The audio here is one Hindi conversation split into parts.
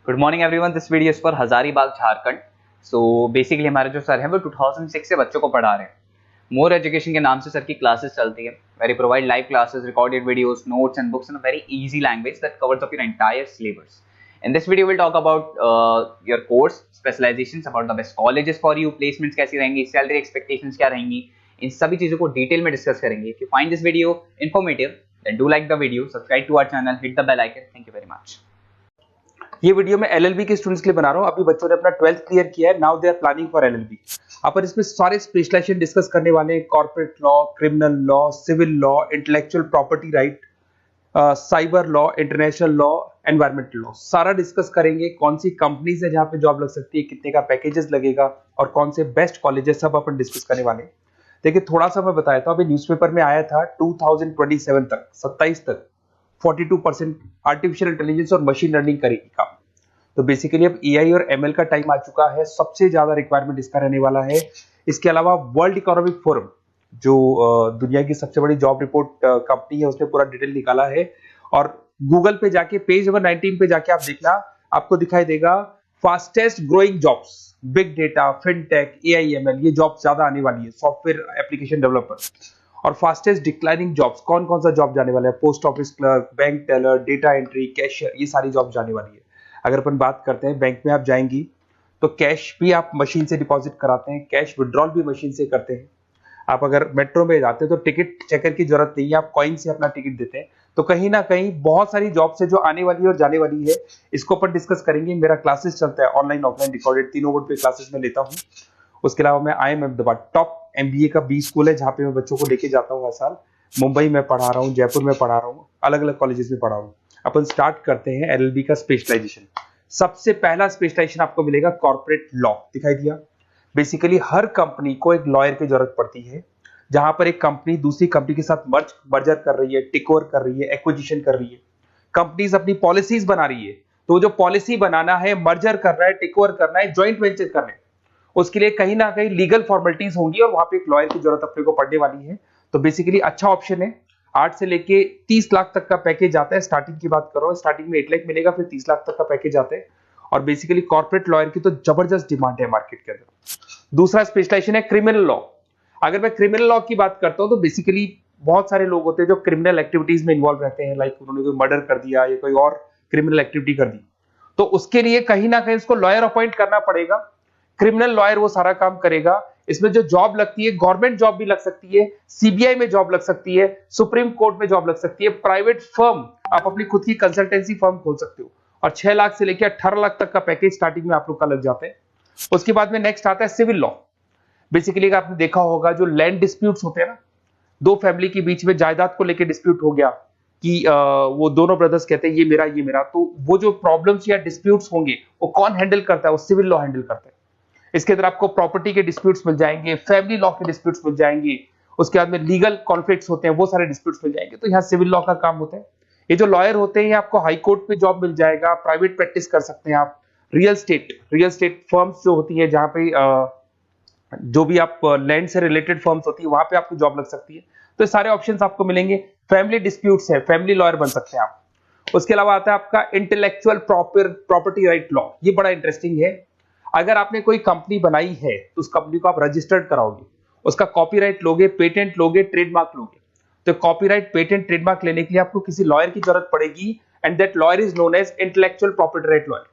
Good morning everyone, this video is for Hazaribagh Jharkhand. So basically हमारे जो सर हैं वो 2006 से बच्चों को पढ़ा रहे हैं। मोर एजुकेशन के नाम से सर की क्लासेस चलती है। Very provide live classes, recorded videos, notes and books in a very easy language that covers up your entire syllabus. In this video we'll talk about your course specializations, about the best colleges for you, placements कैसी रहेंगी, salary expectations क्या रहेंगी, इन सभी चीजों को डिटेल में डिस्कस करेंगे। If you find this video informative, then do like the video, subscribe to our channel, hit the bell icon. Thank you very much. ये वीडियो मैं एलएलबी के स्टूडेंट्स के लिए बना रहा हूँ। अभी बच्चों ने अपना 12th क्लियर किया है, now they are planning for LLB. अपन इसमें सारे स्पेशलाइजेशन डिस्कस करने वाले हैं, corporate law, criminal law, civil law, intellectual property right, cyber law, international law, environmental law, सारा डिस्कस करेंगे। कौन सी कंपनीज है जहां पे जॉब लग सकती है, कितने का पैकेजेस लगेगा और कौन से बेस्ट कॉलेजेस, सब अपन डिस्कस करने वाले हैं। देखिए थोड़ा सा मैं बताया था, अभी न्यूज़पेपर में आया था 2027 तक 27 तक 42% आर्टिफिशियल इंटेलिजेंस और मशीन लर्निंग करेगी काम। तो बेसिकली अब एआई और एमएल का टाइम आ चुका है, सबसे ज्यादा रिक्वायरमेंट इसका रहने वाला है। इसके अलावा वर्ल्ड इकोनॉमिक फोरम जो दुनिया की सबसे बड़ी जॉब रिपोर्ट कंपनी है, उसने पूरा डिटेल निकाला है। और गूगल पे जाके पेज नंबर 19 पे जाके आप देखना, आपको दिखाई देगा fastest growing jobs, big data, fintech, AIML, ये जॉब ज्यादा आने वाली है, सॉफ्टवेयर एप्लीकेशन डेवलपर। और फास्टेस्ट डिक्लाइनिंग जॉब्स, कौन कौन सा जॉब जाने वाला है, post office clerk, bank teller, data entry, cashier, ये सारी जॉब जाने वाली है। अगर अपन बात करते हैं, बैंक में आप जाएंगी तो कैश भी आप मशीन से डिपॉजिट कराते हैं, कैश विड्रॉल भी मशीन से करते हैं। आप अगर मेट्रो में जाते हैं तो टिकट चेकर की जरूरत नहीं है, आप कॉइन से अपना टिकट देते हैं। तो कहीं ना कहीं बहुत सारी जॉब्स है जो आने वाली है और जाने वाली है, इसको अपन डिस्कस करेंगे। मेरा क्लासेस चलता है ऑनलाइन ऑफलाइन रिकॉर्डेड, तीनों मोड पे क्लासेस में लेता हूँ। उसके अलावा मैं IIM अहमदाबाद टॉप MBA का B स्कूल है जहाँ पे मैं बच्चों को लेके जाता हूँ हर साल। मुंबई में पढ़ा रहा हूँ, जयपुर में पढ़ा रहा हूँ, अलग अलग कॉलेजेस में पढ़ा रहा हूँ। अपन स्टार्ट करते हैं LLB का स्पेशलाइजेशन। सबसे पहला स्पेशलाइजेशन आपको मिलेगा कॉर्पोरेट लॉ, दिखाई दिया। बेसिकली हर कंपनी को एक लॉयर की जरूरत पड़ती है, जहां पर एक कंपनी दूसरी कंपनी के साथ मर्जर कर रही है, टेक ओवर कर रही है, एक्विजिशन कर रही है। कंपनीज अपनी पॉलिसीज बना रही है, तो जो पॉलिसी बनाना है, मर्जर कर रहा है, टेक ओवर करना है, ज्वाइंट वेंचर करना है, उसके लिए कहीं ना कहीं लीगल फॉर्मेलिटीज होंगी और वहां पे एक लॉयर की जरूरत अपने को पड़ने वाली है। तो बेसिकली अच्छा ऑप्शन है। 8 से लेके 30 लाख तक का पैकेज आता है। स्टार्टिंग की बात करो, स्टार्टिंग में 8 लाख मिलेगा, फिर 30 लाख तक का पैकेज आता है। और बेसिकली कॉर्पोरेट लॉयर की तो जबरदस्त डिमांड है मार्केट के अंदर। दूसरा स्पेशलाइजेशन है क्रिमिनल लॉ। अगर मैं क्रिमिनल लॉ की बात करता हूं तो बेसिकली बहुत सारे लोग होते हैं जो क्रिमिनल एक्टिविटीज में इन्वॉल्व रहते हैं, लाइक उन्होंने कोई मर्डर कर दिया या कोई और क्रिमिनल एक्टिविटी कर दी, तो उसके लिए कहीं ना कहीं उसको लॉयर अपॉइंट करना पड़ेगा। क्रिमिनल लॉयर वो सारा काम करेगा। इसमें जो जॉब लगती है, गवर्नमेंट जॉब भी लग सकती है, सीबीआई में जॉब लग सकती है, सुप्रीम कोर्ट में जॉब लग सकती है, प्राइवेट फर्म, आप अपनी खुद की कंसल्टेंसी फर्म खोल सकते हो। और 6 लाख से लेकर 18 लाख तक का पैकेज स्टार्टिंग में आप लोग का लग जाता है। उसके बाद में नेक्स्ट आता है सिविल लॉ। बेसिकली आपने देखा होगा जो लैंड डिस्प्यूट्स होते हैं ना, दो फैमिली के बीच में जायदाद को लेकर डिस्प्यूट हो गया कि वो दोनों ब्रदर्स कहते हैं ये मेरा, तो वो जो प्रॉब्लम्स या डिस्प्यूट्स होंगे वो कौन हैंडल करता है, वो सिविल लॉ हैंडल करता है। इसके अंदर आपको प्रॉपर्टी के डिस्प्यूट्स मिल जाएंगे, फैमिली लॉ के डिस्प्यूट्स मिल जाएंगे, उसके बाद में लीगल कॉन्फ्लिक्ट्स होते हैं, वो सारे डिस्प्यूट्स मिल जाएंगे। तो यहाँ सिविल लॉ का काम होता है। ये जो लॉयर होते हैं, आपको हाई कोर्ट पे जॉब मिल जाएगा, प्राइवेट प्रैक्टिस कर सकते हैं आप, रियल स्टेट फर्म्स जो होती है, जहां पे जो भी आप लैंड से रिलेटेड फर्म्स होती है, वहां पे आपको जॉब लग सकती है। तो ये सारे ऑप्शंस आपको मिलेंगे। फैमिली डिस्प्यूट्स है, फैमिली लॉयर बन सकते हैं आप। उसके अलावा आता है आपका इंटेलेक्चुअल प्रॉपर्टी राइट लॉ। ये बड़ा इंटरेस्टिंग है। अगर आपने कोई कंपनी बनाई है तो उस कंपनी को आप रजिस्टर्ड कराओगे, उसका कॉपीराइट लोगे, पेटेंट लोगे, ट्रेडमार्क लोगे। तो कॉपीराइट, पेटेंट, ट्रेडमार्क लेने के लिए आपको किसी लॉयर की जरूरत पड़ेगी, and that lawyer is known as intellectual property right lawyer.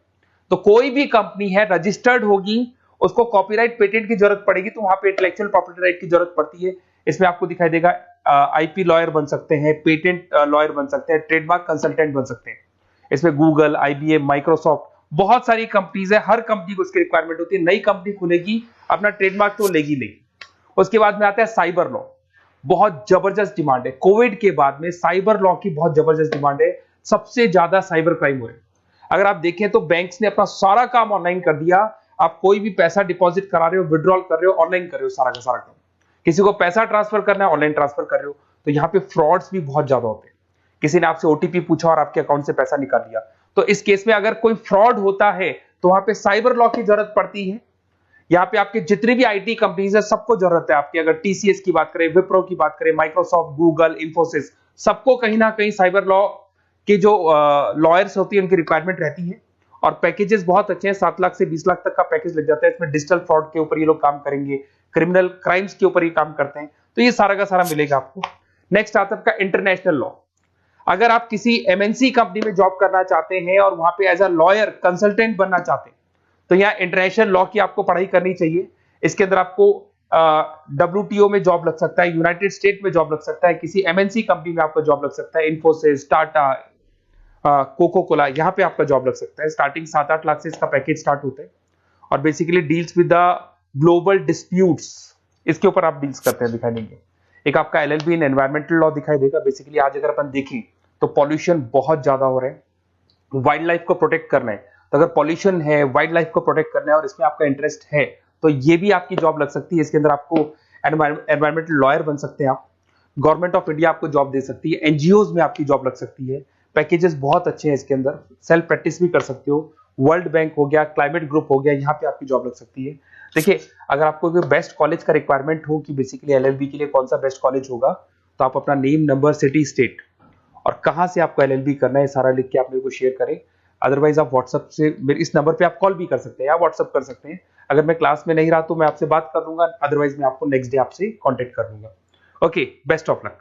तो कोई भी कंपनी है रजिस्टर्ड होगी, उसको कॉपीराइट, पेटेंट की जरूरत पड़ेगी, तो वहां पे इंटेलेक्चुअल प्रॉपर्टी राइट की जरूरत पड़ती है। इसमें आपको दिखाई देगा IP लॉयर बन सकते हैं, पेटेंट लॉयर बन सकते हैं, ट्रेडमार्क कंसल्टेंट बन सकते हैं। इसमें गूगल, IBM, माइक्रोसॉफ्ट, बहुत सारी कंपनीज है। हर कंपनी को उसकी रिक्वायरमेंट होती है। नई कंपनी खुलेगी, अपना ट्रेडमार्क तो लेगी नहीं। उसके बाद में आता है साइबर लॉ। बहुत जबरदस्त डिमांड है। कोविड के बाद में साइबर लॉ की बहुत जबरदस्त डिमांड है। सबसे ज्यादा साइबर क्राइम हुए। अगर आप देखें तो बैंक्स ने अपना सारा काम ऑनलाइन कर दिया। आप कोई भी पैसा डिपॉजिट करा रहे हो, विड्रॉल कर रहे हो, ऑनलाइन कर रहे हो, सारा का सारा काम। किसी को पैसा ट्रांसफर करना है, ऑनलाइन ट्रांसफर कर रहे हो। तो यहाँ पे फ्रॉड्स भी बहुत ज्यादा होते हैं। किसी ने आपसे OTP पूछा और आपके अकाउंट से पैसा निकाल लिया, तो इस केस में अगर कोई फ्रॉड होता है तो वहां पे साइबर लॉ की जरूरत पड़ती है। यहाँ पे आपके जितनी भी IT कंपनीज है, सबको जरूरत है आपकी। अगर TCS की बात करें, विप्रो की बात करें, माइक्रोसॉफ्ट, गूगल, इंफोसिस, सबको कहीं ना कहीं साइबर लॉ के जो लॉयर्स होती है उनकी रिक्वायरमेंट रहती है। और पैकेजेस बहुत अच्छे हैं, 7 लाख से 20 लाख तक का पैकेज लग जाता है। इसमें डिजिटल फ्रॉड के ऊपर ये लोग काम करेंगे, क्रिमिनल क्राइम्स के ऊपर ये काम करते हैं, तो ये सारा का सारा मिलेगा आपको। नेक्स्ट आता है आपका इंटरनेशनल लॉ। अगर आप किसी एमएनसी कंपनी में जॉब करना चाहते हैं और वहां पे एज अ लॉयर कंसल्टेंट बनना चाहते हैं, तो यहाँ इंटरनेशनल लॉ की आपको पढ़ाई करनी चाहिए। इसके अंदर आपको WTO में जॉब लग सकता है, यूनाइटेड स्टेट में जॉब लग सकता है, किसी एमएनसी कंपनी में आपको जॉब लग सकता है, इन्फोसिस, टाटा, कोको कोला, यहाँ पे आपका जॉब लग सकता है। स्टार्टिंग 7-8 लाख से इसका पैकेज स्टार्ट होता है और basically deals with the global disputes, इसके ऊपर आप डील्स करते हैं, दिखाई देंगे। एक आपका LLB इन एनवायरमेंटल लॉ दिखाई देगा। बेसिकली आज अगर अपन देखें तो पॉल्यूशन बहुत ज्यादा हो रहा है, वाइल्ड लाइफ को प्रोटेक्ट करना है, तो अगर पॉल्यूशन है, वाइल्ड लाइफ को प्रोटेक्ट करना है और इसमें आपका इंटरेस्ट है, तो ये भी आपकी जॉब लग सकती है। इसके अंदर आपको एनवायरमेंटल लॉयर बन सकते हैं आप। गवर्नमेंट ऑफ इंडिया आपको जॉब दे सकती है, एनजीओज में आपकी जॉब लग सकती है। पैकेजेस बहुत अच्छे हैं इसके अंदर, सेल्फ प्रैक्टिस भी कर सकते हो। वर्ल्ड बैंक हो गया, क्लाइमेट ग्रुप हो गया, यहाँ पे आपकी जॉब लग सकती है। देखिए, अगर आपको बेस्ट कॉलेज का रिक्वायरमेंट हो कि बेसिकली LLB के लिए कौन सा बेस्ट कॉलेज होगा, तो आप अपना नेम, नंबर, सिटी, स्टेट और कहां से आपको LLB करना है सारा लिख के आप मेरे को शेयर करें। अदरवाइज आप व्हाट्सएप से मेरे इस नंबर पे आप कॉल भी कर सकते हैं या व्हाट्सएप कर सकते हैं। अगर मैं क्लास में नहीं रहा तो मैं आपसे बात कर लूंगा, अदरवाइज मैं आपको नेक्स्ट डे आपसे कॉन्टेक्ट कर लूंगा। Okay, best of luck.